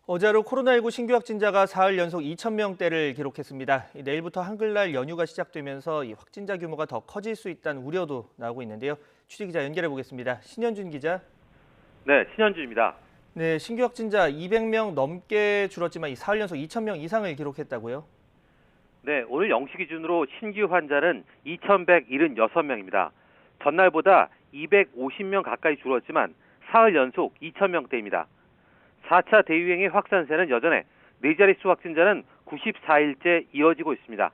어제 하루 코로나19 신규 확진자가 사흘 연속 2,000명대를 기록했습니다. 내일부터 한글날 연휴가 시작되면서 이 확진자 규모가 더 커질 수 있다는 우려도 나오고 있는데요. 취재 기자 연결해 보겠습니다. 신현준 기자. 네, 신현주입니다. 네, 신규 확진자 200명 넘게 줄었지만 이 사흘 연속 2,000명 이상을 기록했다고요? 네, 오늘 0시 기준으로 신규 환자는 2,176명입니다. 전날보다 250명 가까이 줄었지만 사흘 연속 2,000명대입니다. 4차 대유행의 확산세는 여전해 네 자릿수 확진자는 94일째 이어지고 있습니다.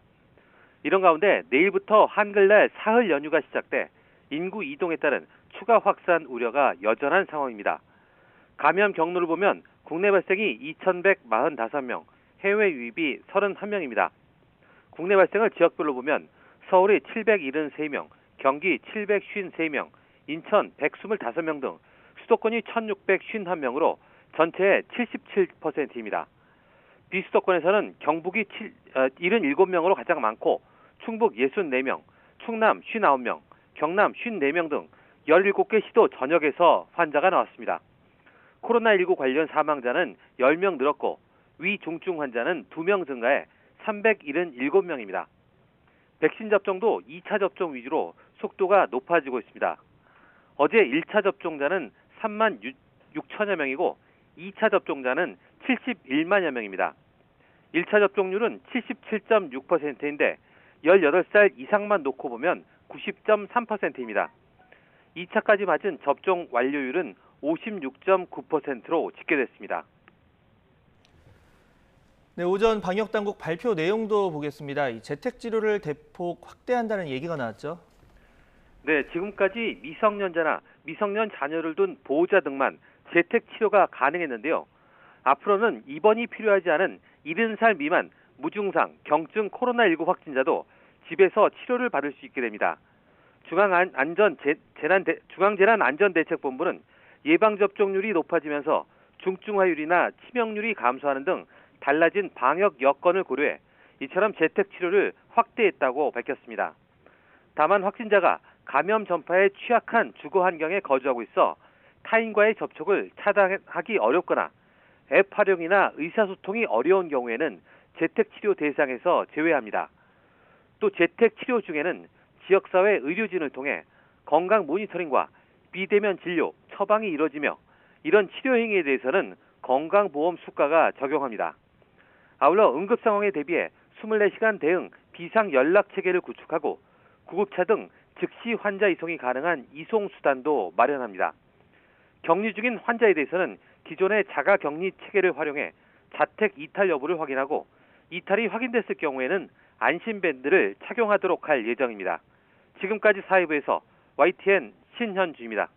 이런 가운데 내일부터 한글날 사흘 연휴가 시작돼 인구 이동에 따른 추가 확산 우려가 여전한 상황입니다. 감염 경로를 보면 국내 발생이 2,145명, 해외 유입이 31명입니다. 국내 발생을 지역별로 보면 서울이 773명, 경기 753명, 인천 125명 등 수도권이 1,651명으로 전체의 77%입니다. 비수도권에서는 경북이 77명으로 가장 많고 충북 64명, 충남 59명, 경남 54명 등 17개 시도 전역에서 환자가 나왔습니다. 코로나19 관련 사망자는 10명 늘었고 위중증 환자는 2명 증가해 377명입니다. 백신 접종도 2차 접종 위주로 속도가 높아지고 있습니다. 어제 1차 접종자는 3만 6천여 명이고 2차 접종자는 71만여 명입니다. 1차 접종률은 77.6%인데 18살 이상만 놓고 보면 90.3%입니다. 2차까지 맞은 접종 완료율은 56.9%로 집계됐습니다. 네, 오전 방역당국 발표 내용도 보겠습니다. 이 재택치료를 대폭 확대한다는 얘기가 나왔죠? 네, 지금까지 미성년자나 미성년 자녀를 둔 보호자 등만 재택치료가 가능했는데요. 앞으로는 입원이 필요하지 않은 70살 미만 무증상 경증 코로나19 확진자도 집에서 치료를 받을 수 있게 됩니다. 중앙재난안전대책본부는 예방접종률이 높아지면서 중증화율이나 치명률이 감소하는 등 달라진 방역 여건을 고려해 이처럼 재택치료를 확대했다고 밝혔습니다. 다만 확진자가 감염 전파에 취약한 주거 환경에 거주하고 있어 타인과의 접촉을 차단하기 어렵거나 앱 활용이나 의사소통이 어려운 경우에는 재택치료 대상에서 제외합니다. 또 재택치료 중에는 지역사회 의료진을 통해 건강 모니터링과 비대면 진료, 처방이 이뤄지며 이런 치료 행위에 대해서는 건강보험 수가가 적용합니다. 아울러 응급 상황에 대비해 24시간 대응 비상 연락 체계를 구축하고 구급차 등 즉시 환자 이송이 가능한 이송 수단도 마련합니다. 격리 중인 환자에 대해서는 기존의 자가 격리 체계를 활용해 자택 이탈 여부를 확인하고 이탈이 확인됐을 경우에는 안심밴드를 착용하도록 할 예정입니다. 지금까지 사회부에서 YTN 신현주입니다.